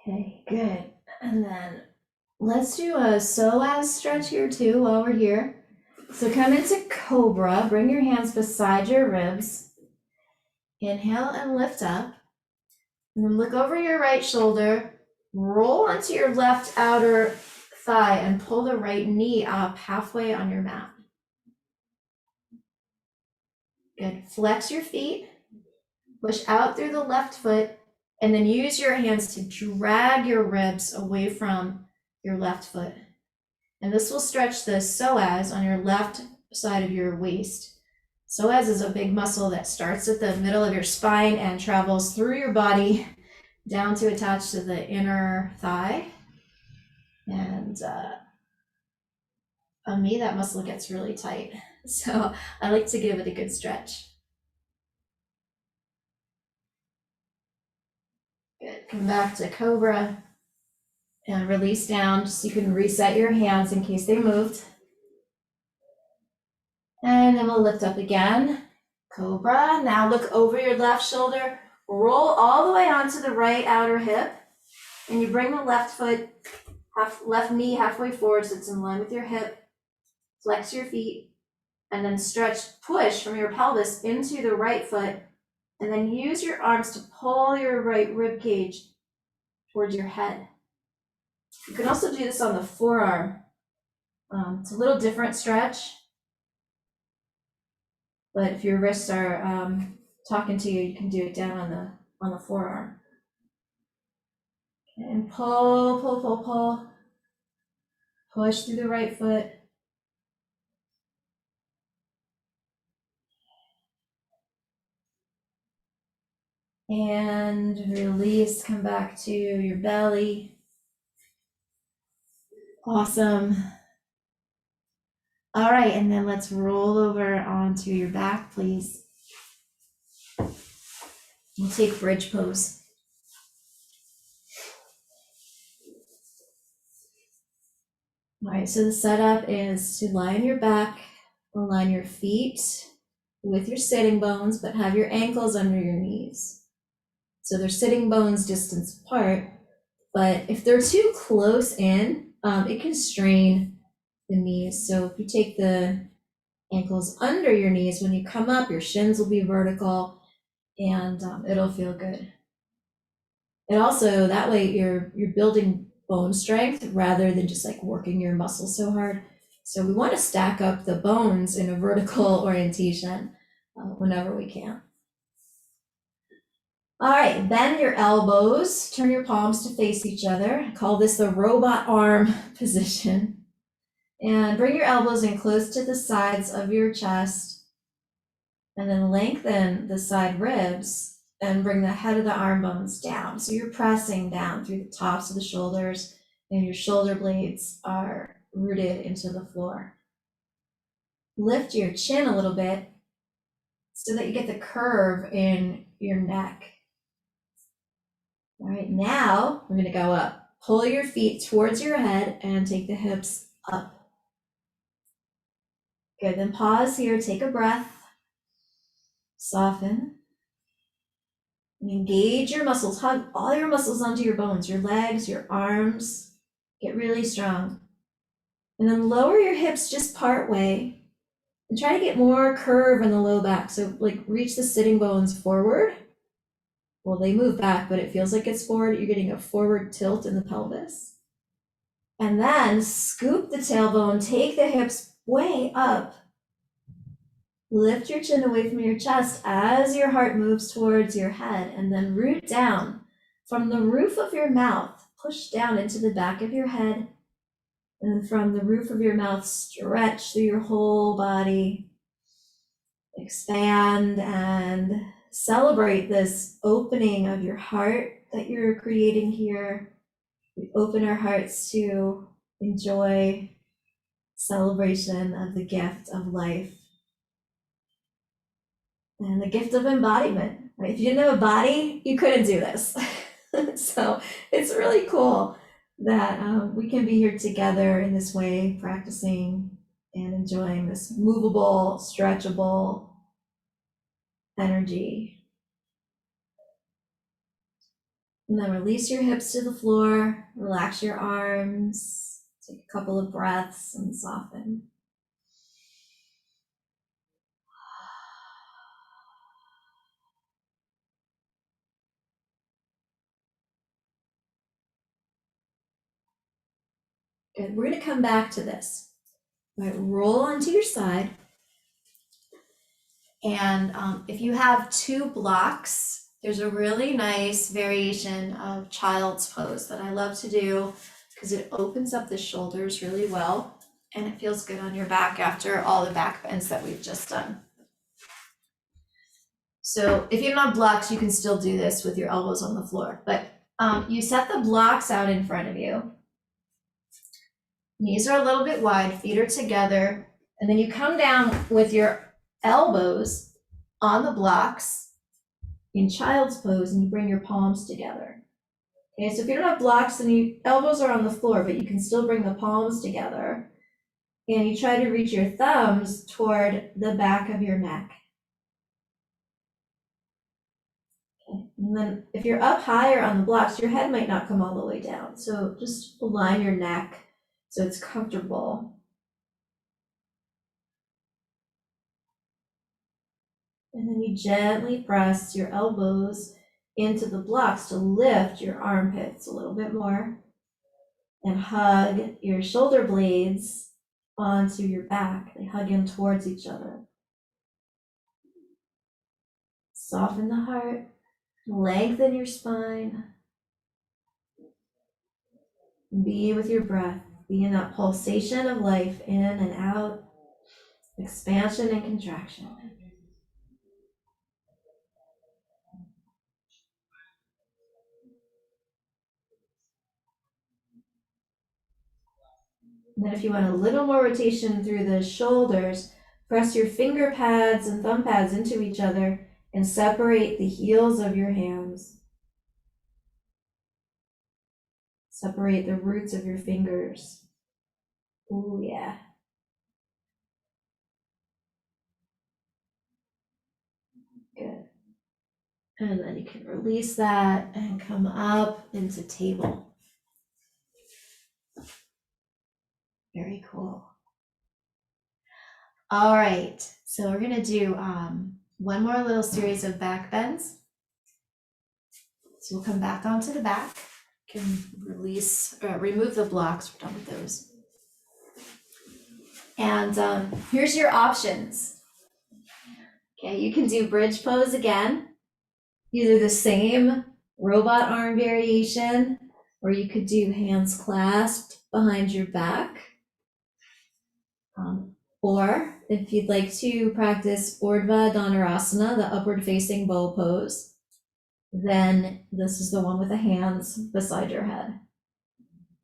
Okay, good. And then let's do a psoas stretch here too while we're here. So come into cobra, bring your hands beside your ribs. Inhale and lift up. And then look over your right shoulder, roll onto your left outer thigh and pull the right knee up halfway on your mat. Good. Flex your feet, push out through the left foot, and then use your hands to drag your ribs away from your left foot. And this will stretch the psoas on your left side of your waist. Psoas is a big muscle that starts at the middle of your spine and travels through your body down to attach to the inner thigh. And on me, that muscle gets really tight. So I like to give it a good stretch. Good. Come back to cobra and release down so you can reset your hands in case they moved. And then we'll lift up again. Cobra. Now look over your left shoulder, roll all the way onto the right outer hip, and you bring the left foot, left knee halfway forward so it's in line with your hip. Flex your feet, and then stretch, push from your pelvis into the right foot, and then use your arms to pull your right rib cage towards your head. You can also do this on the forearm. It's a little different stretch, but if your wrists are talking to you, you can do it down on the forearm. And pull, pull, pull, pull. Push through the right foot. And release, come back to your belly. Awesome. All right, and then let's roll over onto your back, please. We'll take bridge pose. All right, so the setup is to lie on your back, align your feet with your sitting bones, but have your ankles under your knees. So they're sitting bones distance apart, but if they're too close in, it can strain the knees. So if you take the ankles under your knees, when you come up, your shins will be vertical and it'll feel good. And also that way you're building bone strength rather than just like working your muscles so hard. So we want to stack up the bones in a vertical orientation whenever we can. All right, bend your elbows, turn your palms to face each other. Call this the robot arm position. And bring your elbows in close to the sides of your chest. And then lengthen the side ribs and bring the head of the arm bones down. So you're pressing down through the tops of the shoulders and your shoulder blades are rooted into the floor. Lift your chin a little bit so that you get the curve in your neck. All right, now we're going to go up. Pull your feet towards your head and take the hips up. Good, then pause here, take a breath. Soften. And engage your muscles. Hug all your muscles onto your bones, your legs, your arms. Get really strong. And then lower your hips just part way. And try to get more curve in the low back. So like reach the sitting bones forward. Well, they move back, but it feels like it's forward. You're getting a forward tilt in the pelvis. And then scoop the tailbone, take the hips way up. Lift your chin away from your chest as your heart moves towards your head, and then root down from the roof of your mouth. Push down into the back of your head, and from the roof of your mouth, stretch through your whole body. Expand and celebrate this opening of your heart that you're creating here. We open our hearts to enjoy celebration of the gift of life and the gift of embodiment. Right? If you didn't have a body, you couldn't do this. So it's really cool that we can be here together in this way, practicing and enjoying this movable, stretchable energy. And then release your hips to the floor, relax your arms, take a couple of breaths and soften. Good. We're going to come back to this. All right, roll onto your side. And if you have two blocks, there's a really nice variation of child's pose that I love to do because it opens up the shoulders really well and it feels good on your back after all the back bends that we've just done. So if you don't have blocks, you can still do this with your elbows on the floor, but you set the blocks out in front of you. Knees are a little bit wide, feet are together, and then you come down with your elbows on the blocks in child's pose and you bring your palms together. Okay, so if you don't have blocks, then your elbows are on the floor, but you can still bring the palms together. And you try to reach your thumbs toward the back of your neck. Okay, and then if you're up higher on the blocks, your head might not come all the way down. So just align your neck so it's comfortable. And then you gently press your elbows into the blocks to lift your armpits a little bit more and hug your shoulder blades onto your back. They hug in towards each other. Soften the heart, lengthen your spine. Be with your breath. Be in that pulsation of life, in and out, expansion and contraction. And then if you want a little more rotation through the shoulders, press your finger pads and thumb pads into each other and separate the heels of your hands. Separate the roots of your fingers. Oh yeah. Good. And then you can release that and come up into table. Very cool. All right, so we're gonna do one more little series of back bends. So we'll come back onto the back, can remove the blocks, we're done with those. And here's your options. Okay, you can do bridge pose again, either the same robot arm variation, or you could do hands clasped behind your back. Or if you'd like to practice Urdhva Dhanurasana, the upward facing bow pose, then this is the one with the hands beside your head.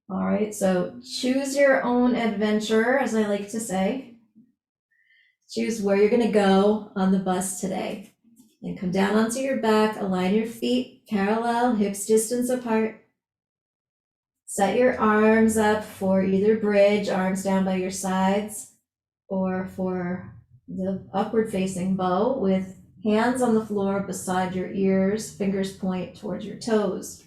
All right, so choose your own adventure, as I like to say. Choose where you're gonna go on the bus today. And come down onto your back, align your feet parallel, hips distance apart. Set your arms up for either bridge, arms down by your sides, or for the upward facing bow with hands on the floor beside your ears, fingers point towards your toes.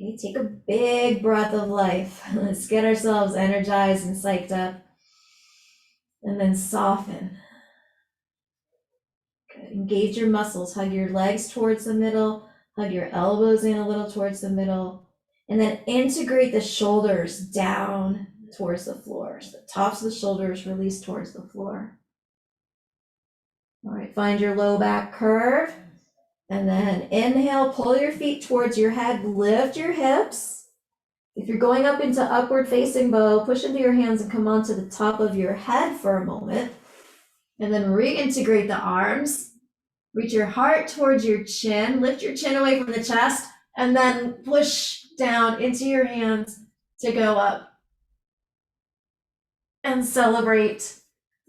Okay, take a big breath of life. Let's get ourselves energized and psyched up. And then soften. Good. Engage your muscles, hug your legs towards the middle, hug your elbows in a little towards the middle, and then integrate the shoulders down towards the floor. So the tops of the shoulders release towards the floor. All right, find your low back curve. And then inhale, pull your feet towards your head, lift your hips. If you're going up into upward facing bow, push into your hands and come onto the top of your head for a moment. And then reintegrate the arms. Reach your heart towards your chin, lift your chin away from the chest, and then push down into your hands to go up. And celebrate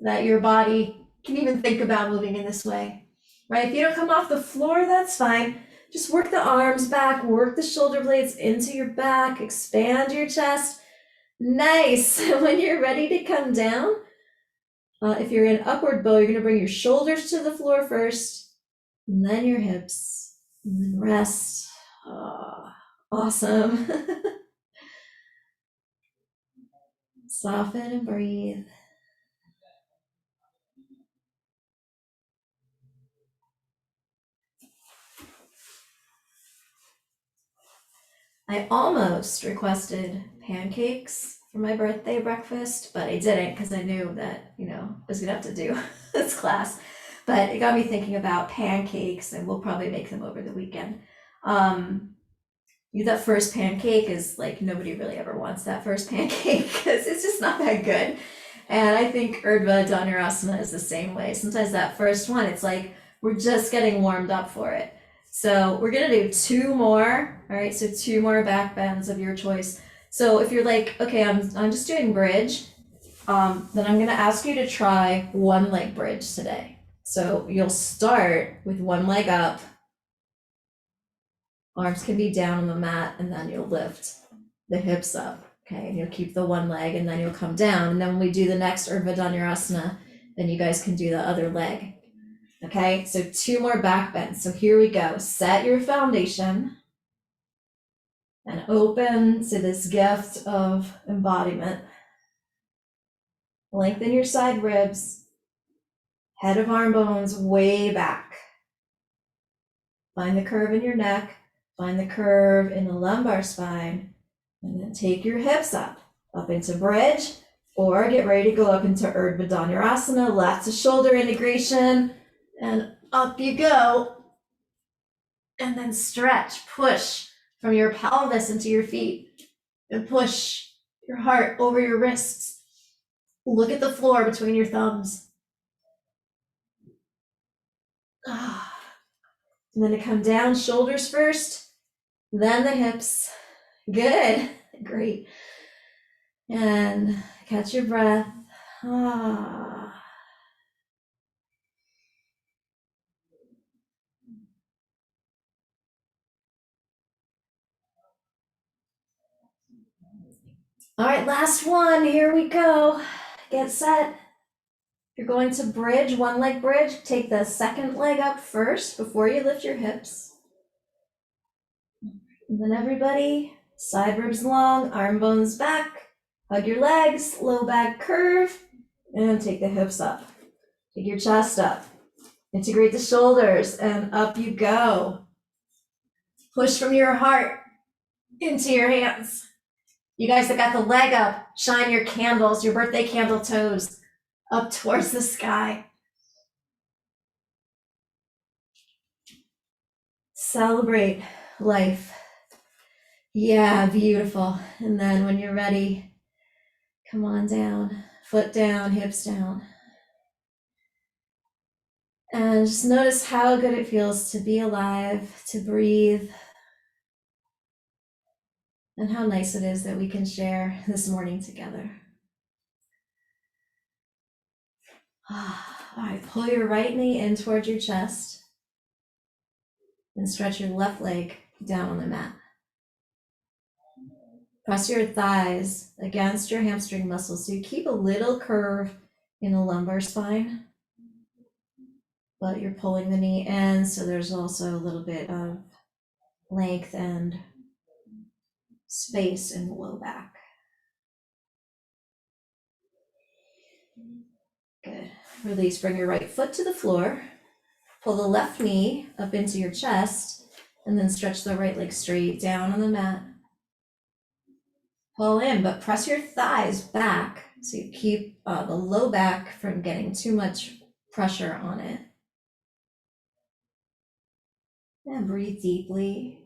that your body can even think about moving in this way. Right? If you don't come off the floor, that's fine. Just work the arms back, work the shoulder blades into your back, expand your chest. Nice. When you're ready to come down, if you're in upward bow, you're going to bring your shoulders to the floor first, and then your hips, and then rest. Awesome. Soften and breathe. I almost requested pancakes for my birthday breakfast, but I didn't because I knew that, I was gonna have to do this class. But it got me thinking about pancakes, and we'll probably make them over the weekend. That first pancake is like, nobody really ever wants that first pancake because it's just not that good. And I think Urdhva Dhanurasana is the same way. Sometimes that first one, it's like we're just getting warmed up for it. So we're gonna do two more, all right? So two more back bends of your choice. So if you're like, okay, I'm just doing bridge, then I'm gonna ask you to try one leg bridge today. So you'll start with one leg up, arms can be down on the mat, and then you'll lift the hips up, okay? And you'll keep the one leg, and then you'll come down. And then when we do the next Urdhva Dhanurasana, then you guys can do the other leg. Okay, so two more back bends. So here we go. Set your foundation and open to this gift of embodiment. Lengthen your side ribs, head of arm bones way back. Find the curve in your neck, find the curve in the lumbar spine, and then take your hips up into bridge, or get ready to go up into Urdhva Dhanurasana, lats to shoulder integration. And up you go, and then stretch, push from your pelvis into your feet, and push your heart over your wrists. Look at the floor between your thumbs. And then to come down, shoulders first, then the hips. Good, great. And catch your breath. All right, last one, here we go. Get set. You're going to bridge, one leg bridge. Take the second leg up first before you lift your hips. And then everybody, side ribs long, arm bones back. Hug your legs, low back curve, and take the hips up. Take your chest up. Integrate the shoulders, and up you go. Push from your heart into your hands. You guys that got the leg up, shine your candles, your birthday candle toes up towards the sky. Celebrate life. Yeah, beautiful. And then when you're ready, come on down, foot down, hips down. And just notice how good it feels to be alive, to breathe, and how nice it is that we can share this morning together. All right, pull your right knee in towards your chest and stretch your left leg down on the mat. Press your thighs against your hamstring muscles so you keep a little curve in the lumbar spine, but you're pulling the knee in, so there's also a little bit of length and space in the low back. Good. Release, bring your right foot to the floor, pull the left knee up into your chest, and then stretch the right leg straight down on the mat. Pull in, but press your thighs back so you keep the low back from getting too much pressure on it. And breathe deeply.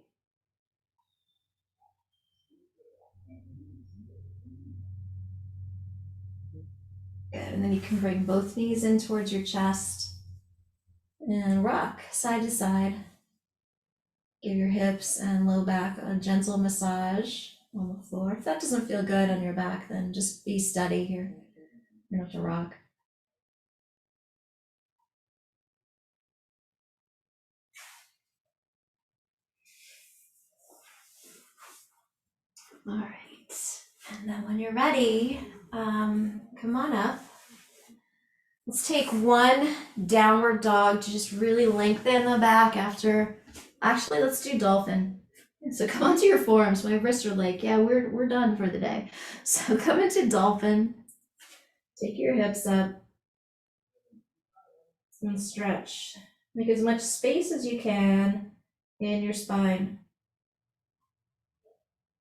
Good, and then you can bring both knees in towards your chest and rock side to side. Give your hips and low back a gentle massage on the floor. If that doesn't feel good on your back, then just be steady here. You don't have to rock. All right, and then when you're ready, come on up. Let's take one downward dog to just really lengthen the back after. Actually, let's do dolphin. So come onto your forearms. My wrists are like, yeah, we're done for the day. So come into dolphin. Take your hips up and stretch. Make as much space as you can in your spine.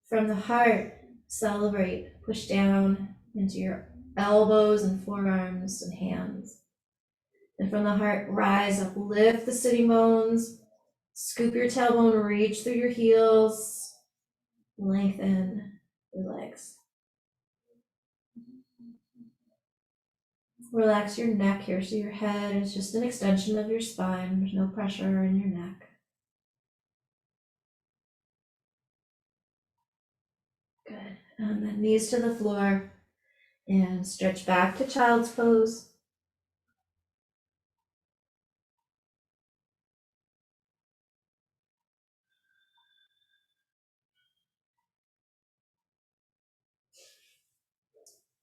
From the heart, celebrate. Push down into your elbows and forearms and hands. And from the heart, rise up, lift the sitting bones, scoop your tailbone, reach through your heels, lengthen your legs. Relax your neck here, so your head is just an extension of your spine. There's no pressure in your neck. Good. And then knees to the floor and stretch back to child's pose.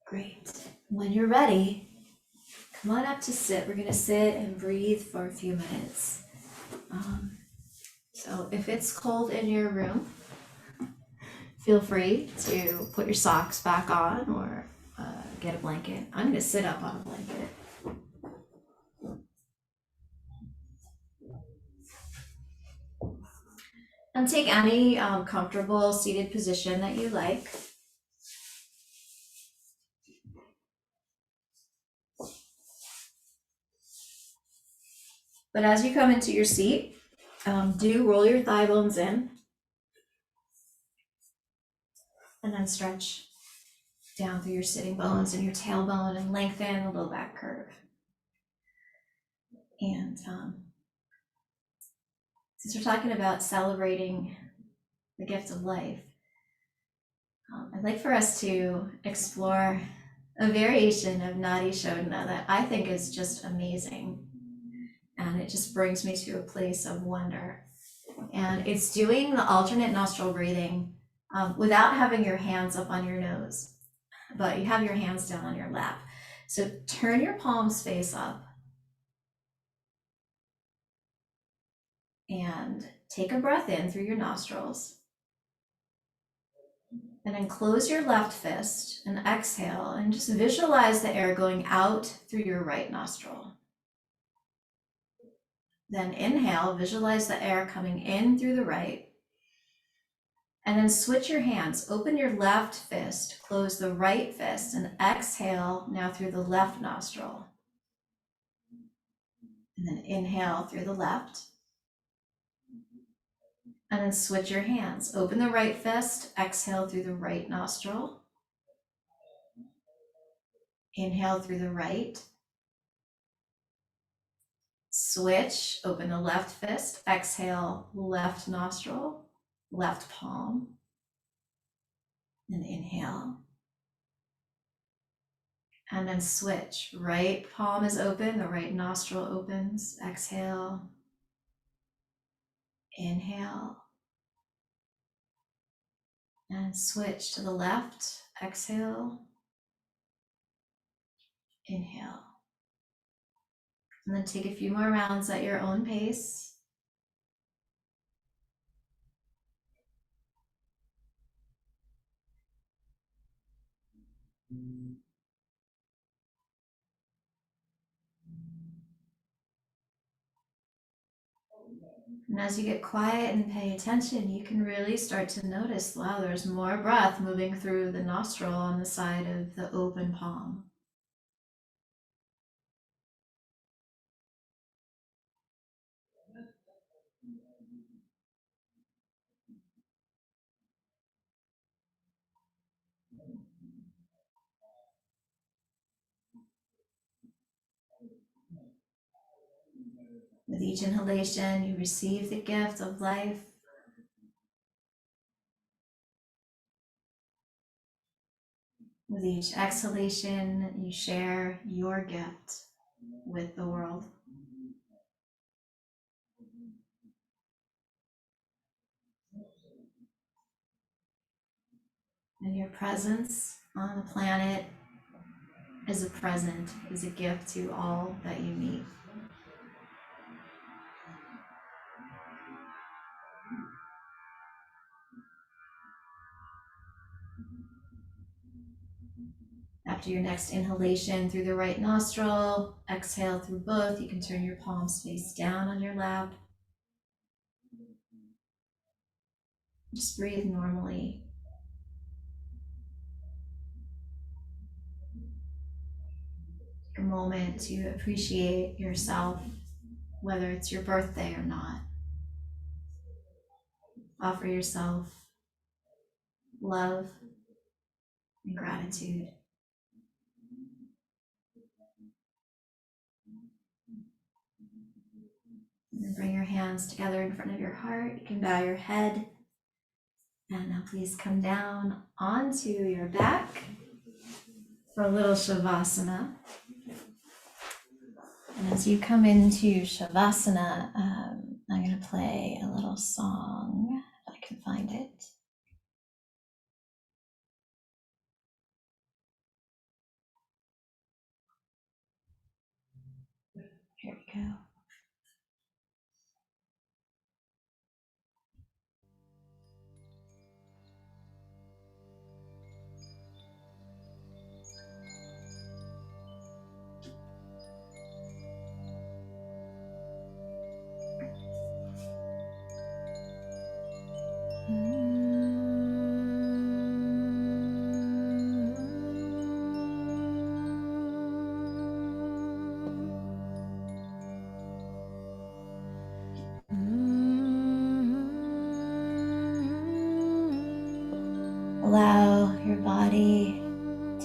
Great. When you're ready, come on up to sit. We're going to sit and breathe for a few minutes. So if it's cold in your room, feel free to put your socks back on or get a blanket. I'm going to sit up on a blanket. And take any comfortable seated position that you like. But as you come into your seat, do roll your thigh bones in. And then stretch down through your sitting bones and your tailbone and lengthen the low back curve. And since we're talking about celebrating the gift of life, I'd like for us to explore a variation of Nadi Shodhana that I think is just amazing. And it just brings me to a place of wonder. And it's doing the alternate nostril breathing without having your hands up on your nose, but you have your hands down on your lap. So turn your palms face up and take a breath in through your nostrils. And then close your left fist and exhale and just visualize the air going out through your right nostril. Then inhale, visualize the air coming in through the right. And then switch your hands, open your left fist, close the right fist, and exhale now through the left nostril. And then inhale through the left. And then switch your hands, open the right fist, exhale through the right nostril. Inhale through the right. Switch, open the left fist, exhale, left nostril, left palm, and inhale. And then switch, right palm is open, the right nostril opens, exhale, inhale, and switch to the left, exhale, inhale. And then take a few more rounds at your own pace. And as you get quiet and pay attention, you can really start to notice, wow, there's more breath moving through the nostril on the side of the open palm. With each inhalation, you receive the gift of life. With each exhalation, you share your gift with the world. And your presence on the planet is a present, is a gift to all that you meet. After your next inhalation through the right nostril, exhale through both. You can turn your palms face down on your lap. Just breathe normally. Take a moment to appreciate yourself, whether it's your birthday or not. Offer yourself love and gratitude. And then bring your hands together in front of your heart. You can bow your head. And now please come down onto your back for a little Shavasana. And as you come into Shavasana, I'm going to play a little song, if I can find it. Here we go.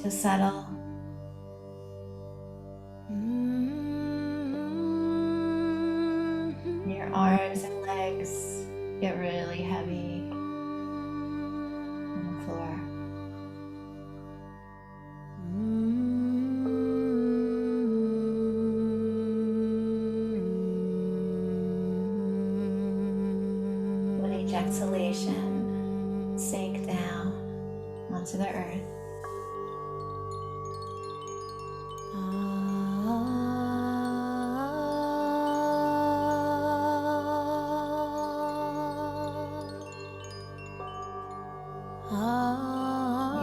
to settle. Your arms and legs get really heavy on the floor. With each exhalation, sink down onto the earth.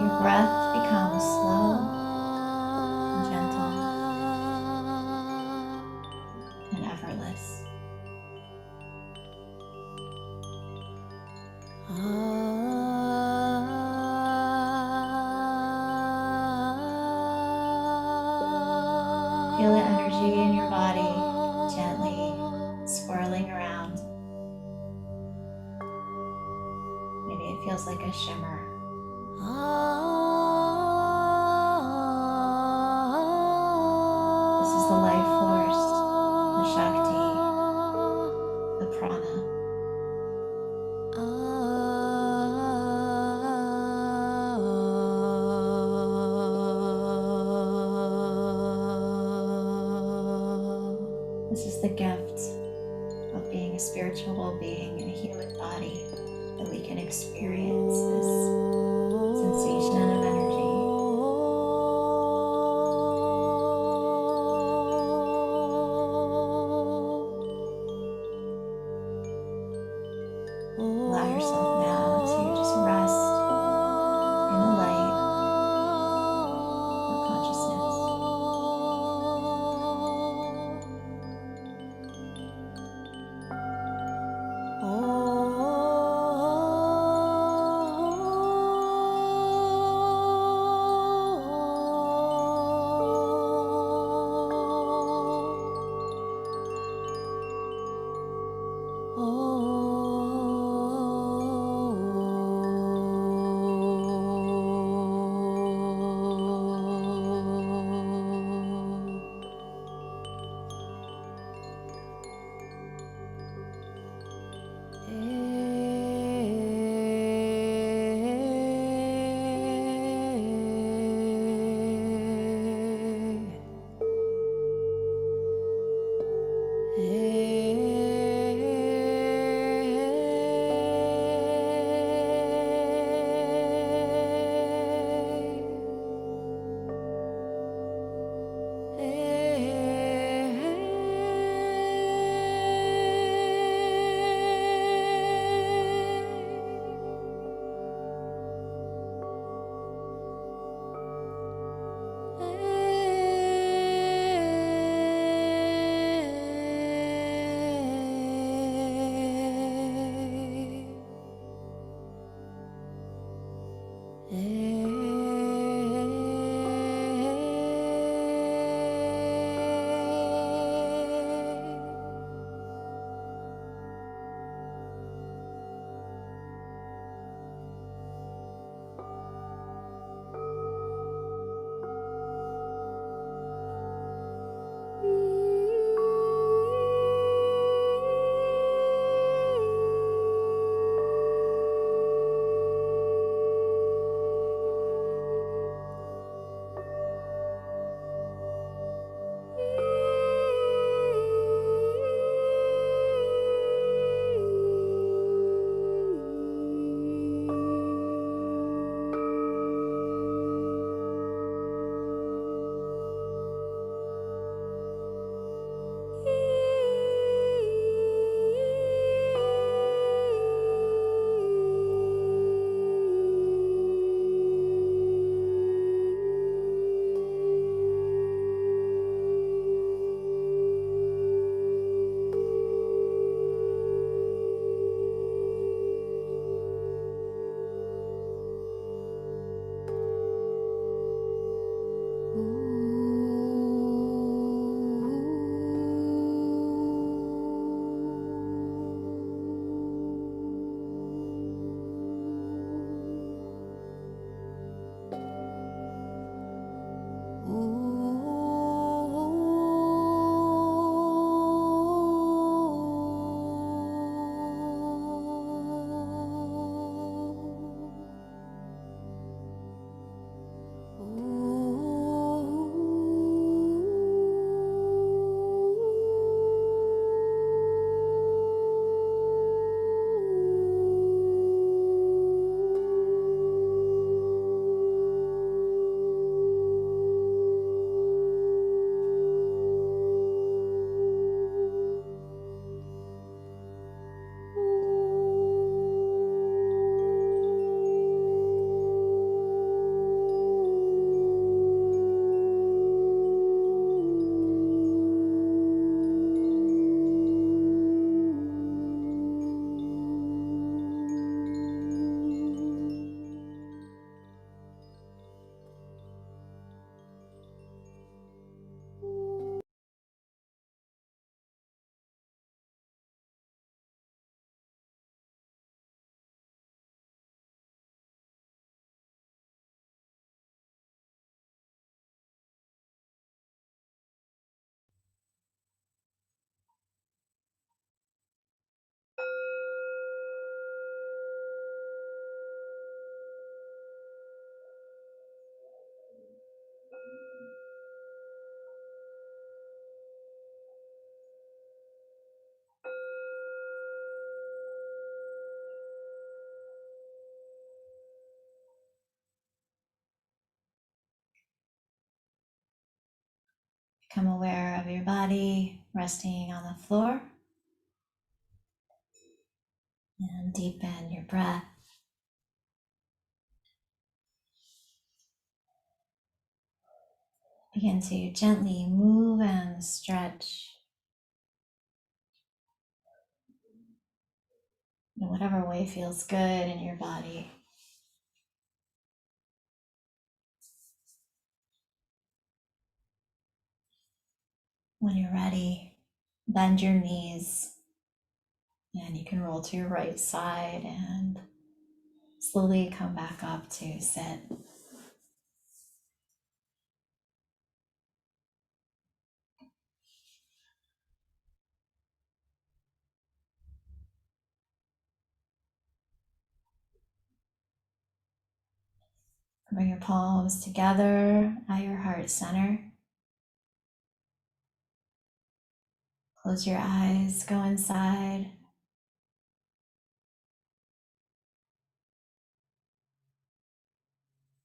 Your breath becomes slow and gentle and effortless. Feel the energy in your body gently swirling around. Maybe it feels like a shimmer. This is the life force, the Shakti, the prana. This is the gift of being a spiritual being in a human body, that we can experience this sensation of energy. Allow yourself now to just rest in the light of consciousness. Become aware of your body resting on the floor, and deepen your breath. Begin to gently move and stretch in whatever way feels good in your body. When you're ready, bend your knees, and you can roll to your right side and slowly come back up to sit. Bring your palms together at your heart center. Close your eyes, go inside.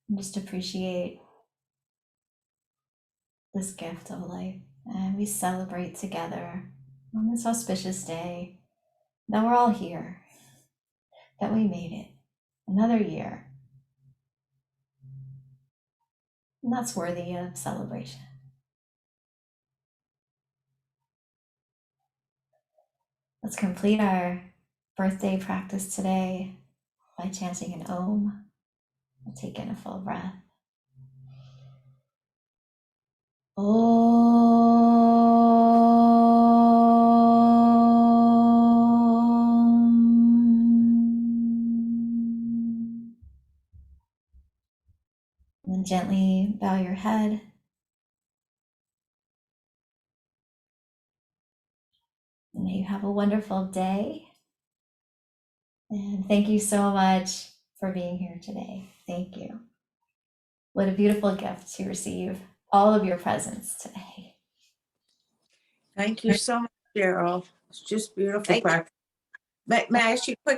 And just appreciate this gift of life. And we celebrate together on this auspicious day that we're all here, that we made it another year. And that's worthy of celebration. Let's complete our birthday practice today by chanting an Om. We'll take in a full breath. Om. And then gently bow your head. And may you have a wonderful day. And thank you so much for being here today. Thank you. What a beautiful gift to receive all of your presence today. Thank you so much, Cheryl. It's just beautiful practice. May I ask you a quick